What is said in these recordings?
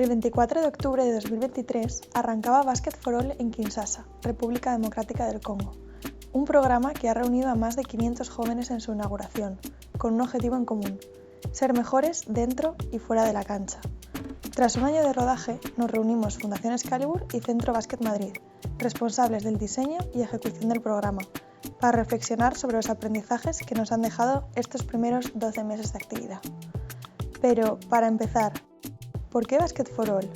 El 24 de octubre de 2023 arrancaba Basket for All en Kinshasa, República Democrática del Congo, un programa que ha reunido a más de 500 jóvenes en su inauguración, con un objetivo en común: ser mejores dentro y fuera de la cancha. Tras un año de rodaje, nos reunimos Fundación Excalibur y Centro Básquet Madrid, responsables del diseño y ejecución del programa, para reflexionar sobre los aprendizajes que nos han dejado estos primeros 12 meses de actividad. Pero, para empezar, ¿por qué Basket for All?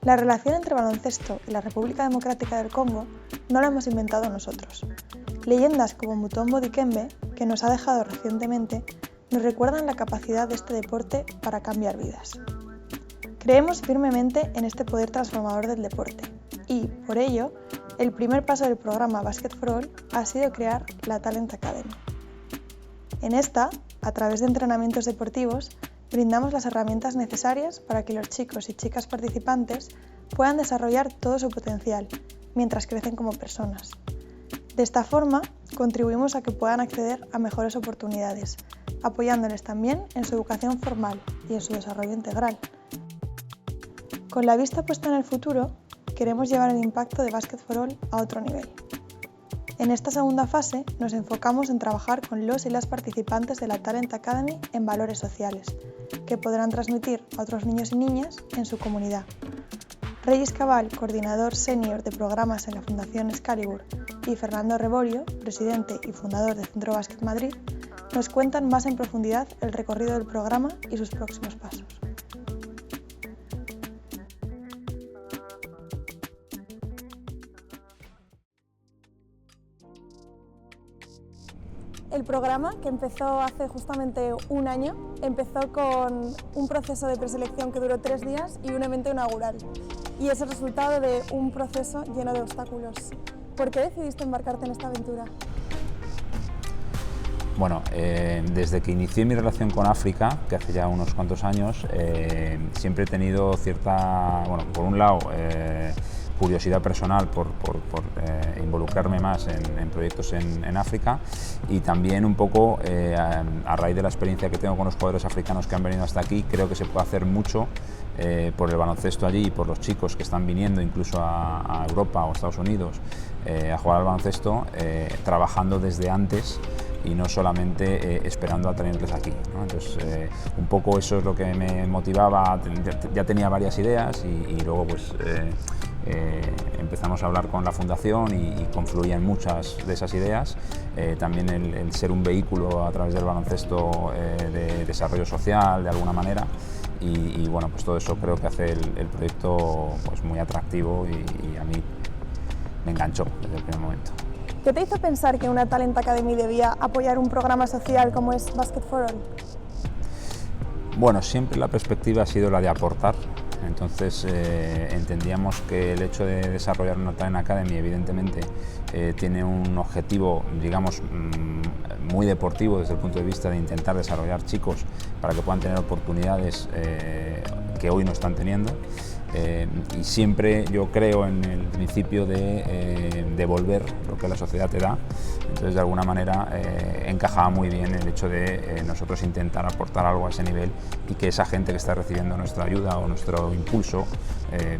La relación entre baloncesto y la República Democrática del Congo no la hemos inventado nosotros. Leyendas como Mutombo Dikembe, que nos ha dejado recientemente, nos recuerdan la capacidad de este deporte para cambiar vidas. Creemos firmemente en este poder transformador del deporte y, por ello, el primer paso del programa Basket for All ha sido crear la Talent Academy. En esta, a través de entrenamientos deportivos, brindamos las herramientas necesarias para que los chicos y chicas participantes puedan desarrollar todo su potencial mientras crecen como personas. De esta forma, contribuimos a que puedan acceder a mejores oportunidades, apoyándoles también en su educación formal y en su desarrollo integral. Con la vista puesta en el futuro, queremos llevar el impacto de Basket for All a otro nivel. En esta segunda fase nos enfocamos en trabajar con los y las participantes de la Talent Academy en valores sociales, que podrán transmitir a otros niños y niñas en su comunidad. Reyes Cabal, coordinador senior de programas en la Fundación Excalibur, y Fernando Reborio, presidente y fundador de Centro Básquet Madrid, nos cuentan más en profundidad el recorrido del programa y sus próximos pasos. El programa, que empezó hace justamente un año, empezó con un proceso de preselección que duró 3 días y un evento inaugural. Y es el resultado de un proceso lleno de obstáculos. ¿Por qué decidiste embarcarte en esta aventura? Bueno, desde que inicié mi relación con África, que hace ya unos cuantos años, siempre he tenido cierta, bueno, por un lado, curiosidad personal por involucrarme más en proyectos en África, y también un poco a raíz de la experiencia que tengo con los jugadores africanos que han venido hasta aquí, creo que se puede hacer mucho por el baloncesto allí y por los chicos que están viniendo incluso a Europa o Estados Unidos a jugar al baloncesto, trabajando desde antes y no solamente esperando a tenerles aquí, ¿no? Entonces, un poco eso es lo que me motivaba. Ya tenía varias ideas y luego pues empezamos a hablar con la fundación y confluían muchas de esas ideas. También el ser un vehículo a través del baloncesto de desarrollo social de alguna manera, y bueno, pues todo eso creo que hace el proyecto pues muy atractivo y a mí me enganchó desde el primer momento. ¿Qué te hizo pensar que una Talent Academy debía apoyar un programa social como es Basket for All? Bueno, siempre la perspectiva ha sido la de aportar. Entonces entendíamos que el hecho de desarrollar una Talent Academy evidentemente tiene un objetivo, digamos, muy deportivo desde el punto de vista de intentar desarrollar chicos para que puedan tener oportunidades que hoy no están teniendo. Y siempre yo creo en el principio de devolver lo que la sociedad te da. Entonces, de alguna manera encajaba muy bien el hecho de nosotros intentar aportar algo a ese nivel y que esa gente que está recibiendo nuestra ayuda o nuestro impulso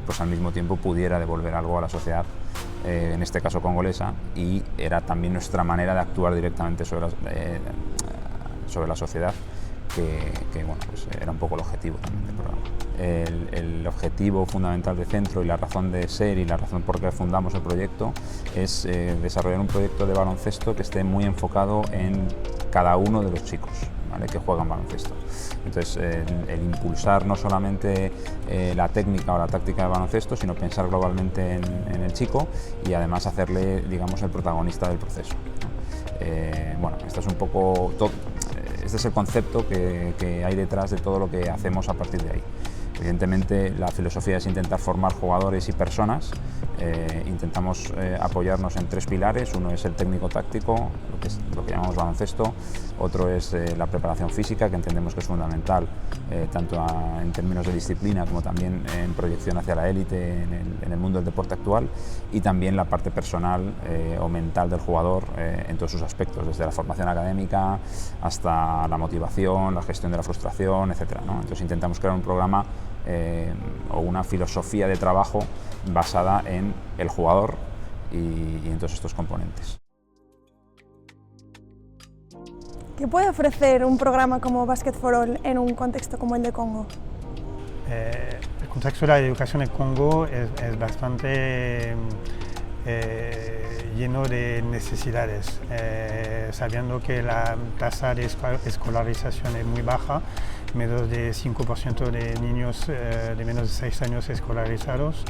pues al mismo tiempo pudiera devolver algo a la sociedad, en este caso congolesa, y era también nuestra manera de actuar directamente sobre la sociedad, que bueno, pues era un poco el objetivo también del programa. El objetivo fundamental del centro y la razón de ser y la razón por la que fundamos el proyecto es desarrollar un proyecto de baloncesto que esté muy enfocado en cada uno de los chicos, ¿vale?, que juegan baloncesto. Entonces, el impulsar no solamente la técnica o la táctica de baloncesto, sino pensar globalmente en el chico y además hacerle, digamos, el protagonista del proceso, ¿no? Bueno, esto es un poco todo. Este es el concepto que hay detrás de todo lo que hacemos a partir de ahí. Evidentemente, la filosofía es intentar formar jugadores y personas. Intentamos apoyarnos en 3 pilares. Uno es el técnico-táctico, lo que llamamos baloncesto. Otro es la preparación física, que entendemos que es fundamental, tanto en términos de disciplina como también en proyección hacia la élite en el mundo del deporte actual. Y también la parte personal o mental del jugador en todos sus aspectos, desde la formación académica hasta la motivación, la gestión de la frustración, etc., ¿no? Entonces intentamos crear un programa o una filosofía de trabajo basada en el jugador y en todos estos componentes. ¿Qué puede ofrecer un programa como Basket for All en un contexto como el de Congo? El contexto de la educación en Congo es bastante lleno de necesidades, sabiendo que la tasa de escolarización es muy baja, menos de 5% de niños de menos de 6 años escolarizados.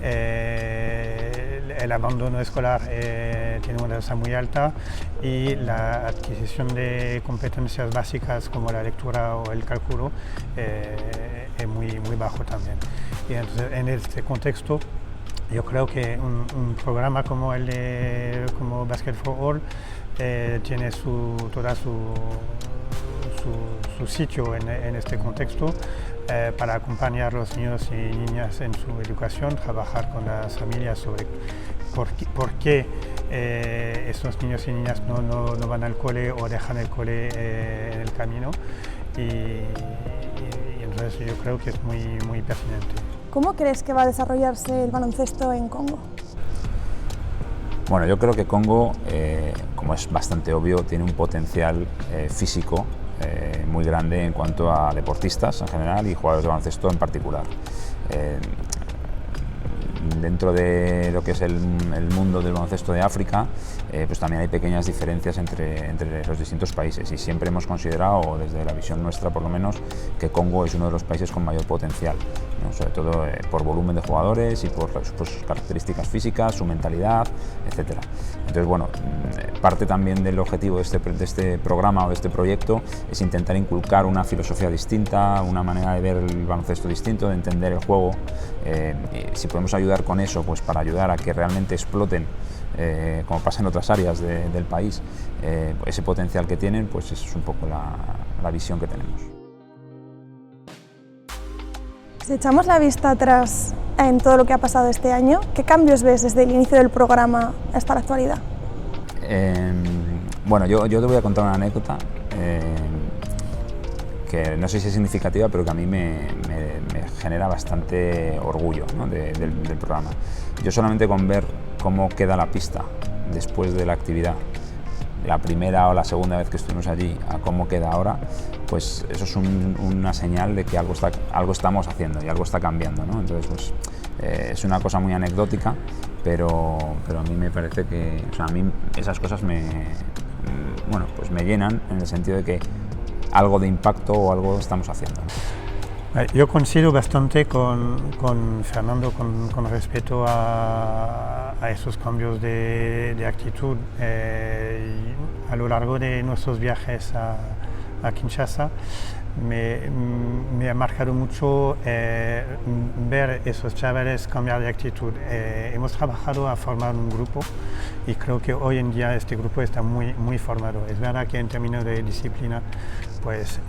El abandono escolar tiene una tasa muy alta y la adquisición de competencias básicas como la lectura o el cálculo es muy bajo también. Y entonces, en este contexto, yo creo que un programa como como Basket for All tiene todo su sitio en este contexto para acompañar a los niños y niñas en su educación, trabajar con las familias sobre por qué estos niños y niñas no van al cole o dejan el cole en el camino y entonces yo creo que es muy pertinente. ¿Cómo crees que va a desarrollarse el baloncesto en Congo? Bueno, yo creo que Congo, como es bastante obvio, tiene un potencial físico muy grande en cuanto a deportistas en general y jugadores de baloncesto en particular. Dentro de lo que es el mundo del baloncesto de África, pues también hay pequeñas diferencias entre los distintos países y siempre hemos considerado, desde la visión nuestra por lo menos, que Congo es uno de los países con mayor potencial, ¿no? Sobre todo por volumen de jugadores y por sus características físicas, su mentalidad, etc. Entonces, bueno, parte también del objetivo de este programa o de este proyecto es intentar inculcar una filosofía distinta, una manera de ver el baloncesto distinto, de entender el juego. Si podemos ayudar con eso, pues para ayudar a que realmente exploten, como pasa en otras áreas del país, ese potencial que tienen, pues esa es un poco la visión que tenemos. Si echamos la vista atrás en todo lo que ha pasado este año, ¿qué cambios ves desde el inicio del programa hasta la actualidad? Bueno, yo te voy a contar una anécdota que no sé si es significativa, pero que a mí me genera bastante orgullo, ¿no? del programa. Yo solamente con ver cómo queda la pista después de la actividad, la primera o la segunda vez que estuvimos allí, a cómo queda ahora, pues eso es una señal de que algo estamos haciendo y algo está cambiando, ¿no? Entonces, pues, es una cosa muy anecdótica, pero a mí me parece que, o sea, a mí esas cosas bueno, pues me llenan en el sentido de que algo de impacto o algo estamos haciendo, ¿no? Yo coincido bastante con Fernando con respecto a esos cambios de actitud. A lo largo de nuestros viajes a Kinshasa me ha marcado mucho ver esos chavales cambiar de actitud. Hemos trabajado a formar un grupo y creo que hoy en día este grupo está muy formado. Es verdad que en términos de disciplina pues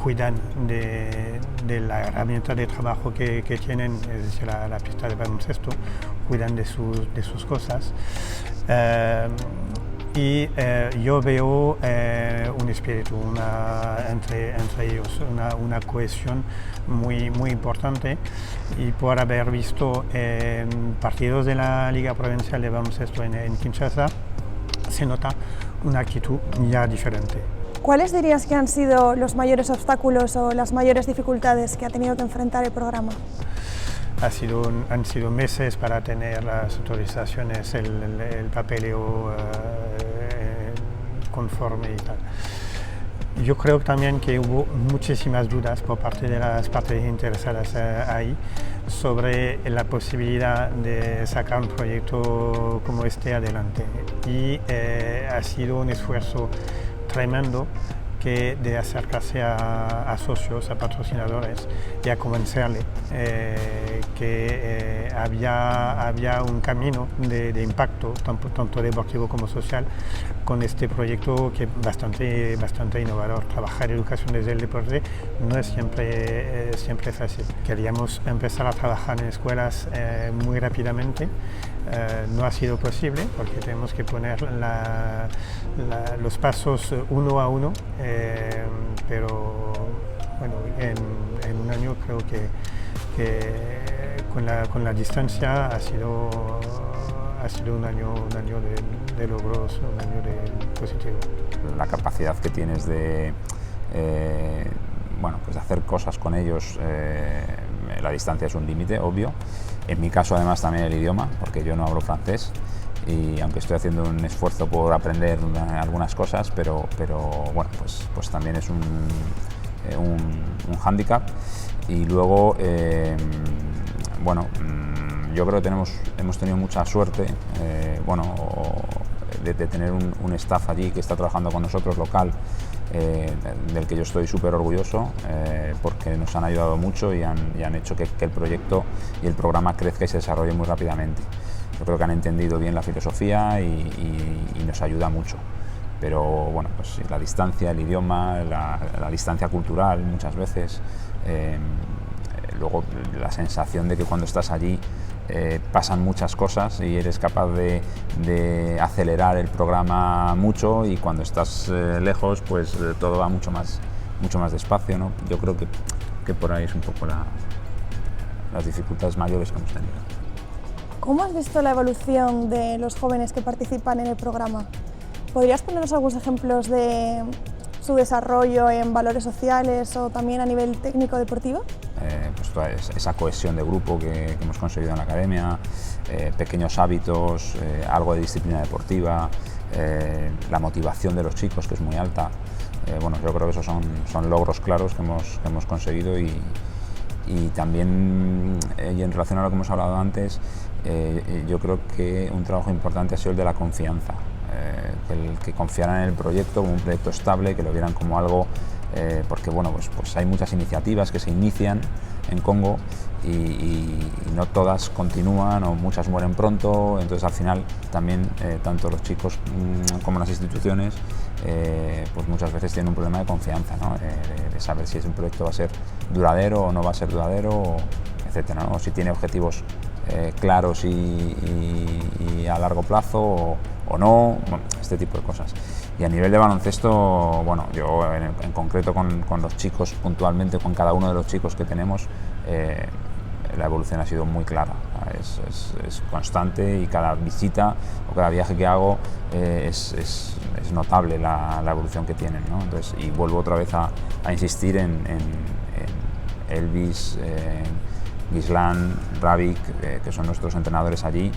cuidan de la herramienta de trabajo que tienen, es decir, la pista de baloncesto, cuidan de sus cosas. Y yo veo un espíritu entre ellos, una cohesión muy importante, y por haber visto partidos de la Liga Provincial de Baloncesto en Kinshasa, se nota una actitud ya diferente. ¿Cuáles dirías que han sido los mayores obstáculos o las mayores dificultades que ha tenido que enfrentar el programa? Han sido meses para tener las autorizaciones, el papeleo conforme y tal. Yo creo también que hubo muchísimas dudas por parte de las partes interesadas ahí sobre la posibilidad de sacar un proyecto como este adelante, y ha sido un esfuerzo tremendo de acercarse a socios, a patrocinadores, y a convencerle que había un camino de impacto, tanto deportivo como social, con este proyecto que es bastante innovador. Trabajar educación desde el deporte no es siempre fácil. Queríamos empezar a trabajar en escuelas muy rápidamente. No ha sido posible porque tenemos que poner los pasos uno a uno, pero bueno, en un año creo que con la distancia ha sido un año de logros, un año de positivo. La capacidad que tienes de pues de hacer cosas con ellos, la distancia es un límite, obvio. En mi caso, además, también el idioma, porque yo no hablo francés y aunque estoy haciendo un esfuerzo por aprender algunas cosas, pero bueno, pues también es un hándicap. Y luego, yo creo que hemos tenido mucha suerte, de tener un staff allí que está trabajando con nosotros, local, del que yo estoy súper orgulloso, porque nos han ayudado mucho y han hecho que el proyecto y el programa crezca y se desarrolle muy rápidamente. Yo creo que han entendido bien la filosofía y nos ayuda mucho. Pero bueno, pues la distancia, el idioma, la distancia cultural muchas veces, luego la sensación de que cuando estás allí pasan muchas cosas y eres capaz de acelerar el programa mucho, y cuando estás lejos pues todo va mucho más despacio, ¿no? Yo creo que por ahí es un poco las dificultades mayores que hemos tenido. ¿Cómo has visto la evolución de los jóvenes que participan en el programa? ¿Podrías ponernos algunos ejemplos de su desarrollo en valores sociales o también a nivel técnico deportivo? Pues toda esa cohesión de grupo que hemos conseguido en la academia, pequeños hábitos, algo de disciplina deportiva, la motivación de los chicos, que es muy alta. Yo creo que esos son logros claros que hemos conseguido, y también, y en relación a lo que hemos hablado antes, yo creo que un trabajo importante ha sido el de la confianza, que confiaran en el proyecto como un proyecto estable, que lo vieran como algo, porque pues hay muchas iniciativas que se inician en Congo y no todas continúan, o muchas mueren pronto. Entonces al final también tanto los chicos como las instituciones pues muchas veces tienen un problema de confianza, ¿no? De saber si ese proyecto va a ser duradero o no va a ser duradero, etcétera, ¿no? O si tiene objetivos claros y a largo plazo o no, este tipo de cosas. Y a nivel de baloncesto, yo en concreto con los chicos, puntualmente con cada uno de los chicos que tenemos, la evolución ha sido muy clara, es constante, y cada visita o cada viaje que hago es notable la evolución que tienen, ¿no? Entonces, y vuelvo otra vez a insistir en Elvis, Gislan, Ravik, que son nuestros entrenadores allí,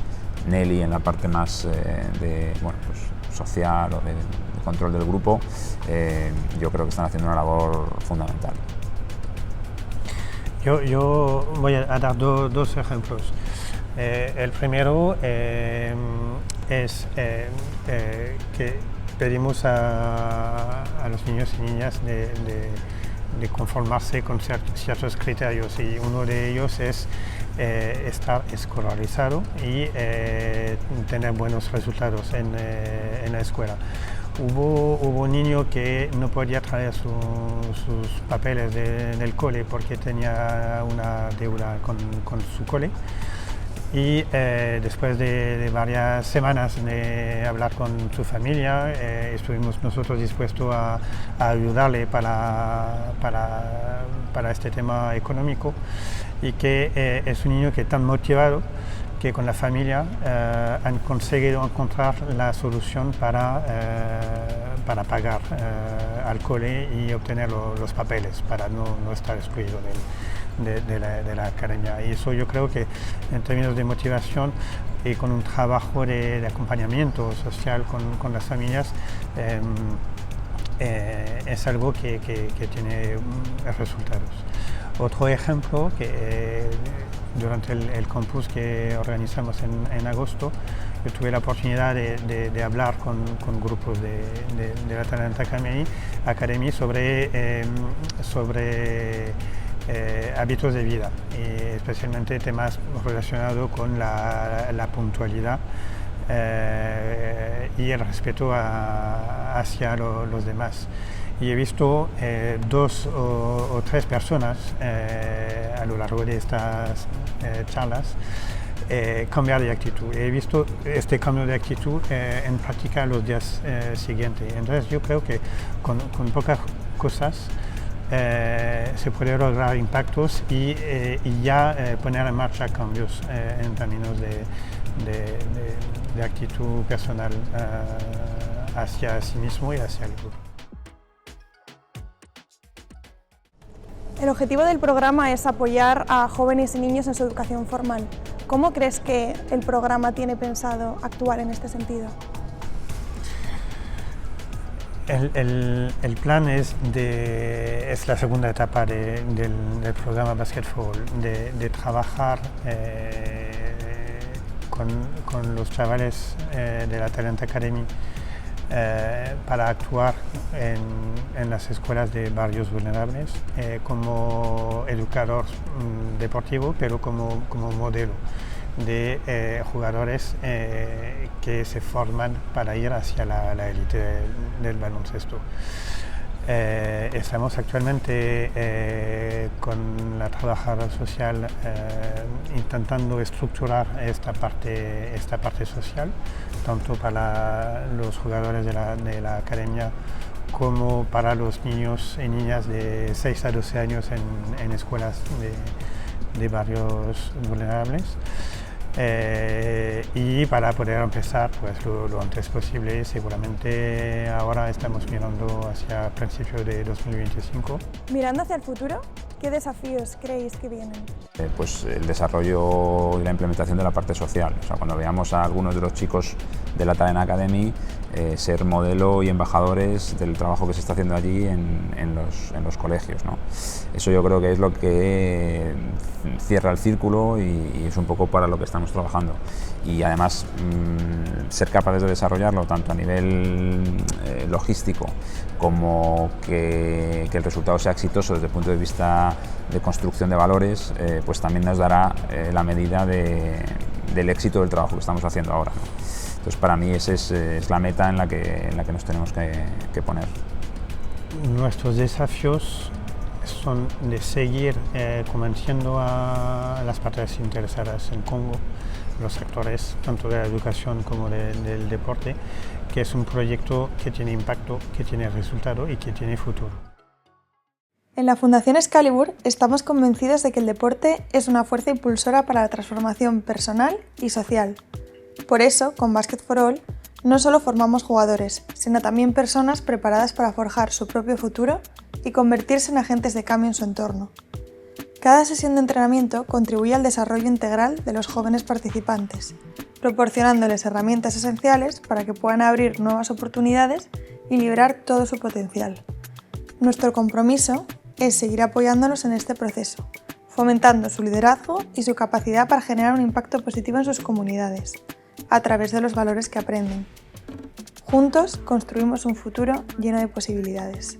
Nelly en la parte más social o de control del grupo. Yo creo que están haciendo una labor fundamental. Yo voy a dar dos ejemplos. El primero es que pedimos a los niños y niñas de conformarse con ciertos criterios, y uno de ellos es estar escolarizado y tener buenos resultados en la escuela. Hubo un niño que no podía traer sus papeles del cole porque tenía una deuda con su cole, y después de varias semanas de hablar con su familia, estuvimos nosotros dispuestos a ayudarle para este tema económico, y que es un niño que es tan motivado que con la familia han conseguido encontrar la solución para pagar al cole y obtener los papeles para no estar excluido de la academia. Y eso yo creo que en términos de motivación y con un trabajo de acompañamiento social con las familias, es algo que tiene resultados. Otro ejemplo, que durante el campus que organizamos en agosto, yo tuve la oportunidad de hablar con grupos de la Atalanta Academy sobre hábitos de vida, y especialmente temas relacionados con la puntualidad y el respeto hacia los demás. Y he visto 2 o 3 personas a lo largo de estas charlas cambiar de actitud. He visto este cambio de actitud en práctica los días siguientes. Entonces yo creo que con pocas cosas se puede lograr impactos y ya poner en marcha cambios en términos de actitud personal hacia sí mismo y hacia el grupo. El objetivo del programa es apoyar a jóvenes y niños en su educación formal. ¿Cómo crees que el programa tiene pensado actuar en este sentido? El plan es la segunda etapa del programa Basket for All, de trabajar con los chavales de la Talent Academy para actuar en las escuelas de barrios vulnerables como educador deportivo, pero como modelo de jugadores que se forman para ir hacia la élite del baloncesto. Estamos actualmente con la trabajadora social intentando estructurar esta parte social, tanto para los jugadores de la academia como para los niños y niñas de 6 a 12 años en escuelas de barrios vulnerables. Y para poder empezar pues, lo antes posible, seguramente ahora estamos mirando hacia principios de 2025. Mirando hacia el futuro, ¿qué desafíos creéis que vienen? Pues el desarrollo y la implementación de la parte social. O sea, cuando veamos a algunos de los chicos de la Talent Academy ser modelo y embajadores del trabajo que se está haciendo allí en los colegios, ¿no? Eso yo creo que es lo que cierra el círculo y es un poco para lo que estamos trabajando. Y además ser capaces de desarrollarlo tanto a nivel logístico como que el resultado sea exitoso desde el punto de vista de construcción de valores, pues también nos dará la medida del éxito del trabajo que estamos haciendo ahora, ¿no? Entonces para mí esa es la meta en la que nos tenemos que poner. Nuestros desafíos son de seguir convenciendo a las partes interesadas en Congo, los actores tanto de la educación como del deporte, que es un proyecto que tiene impacto, que tiene resultado y que tiene futuro. En la Fundación Excalibur estamos convencidos de que el deporte es una fuerza impulsora para la transformación personal y social. Por eso, con Basket for All, no solo formamos jugadores, sino también personas preparadas para forjar su propio futuro y convertirse en agentes de cambio en su entorno. Cada sesión de entrenamiento contribuye al desarrollo integral de los jóvenes participantes, proporcionándoles herramientas esenciales para que puedan abrir nuevas oportunidades y liberar todo su potencial. Nuestro compromiso es seguir apoyándolos en este proceso, fomentando su liderazgo y su capacidad para generar un impacto positivo en sus comunidades, a través de los valores que aprenden. Juntos construimos un futuro lleno de posibilidades.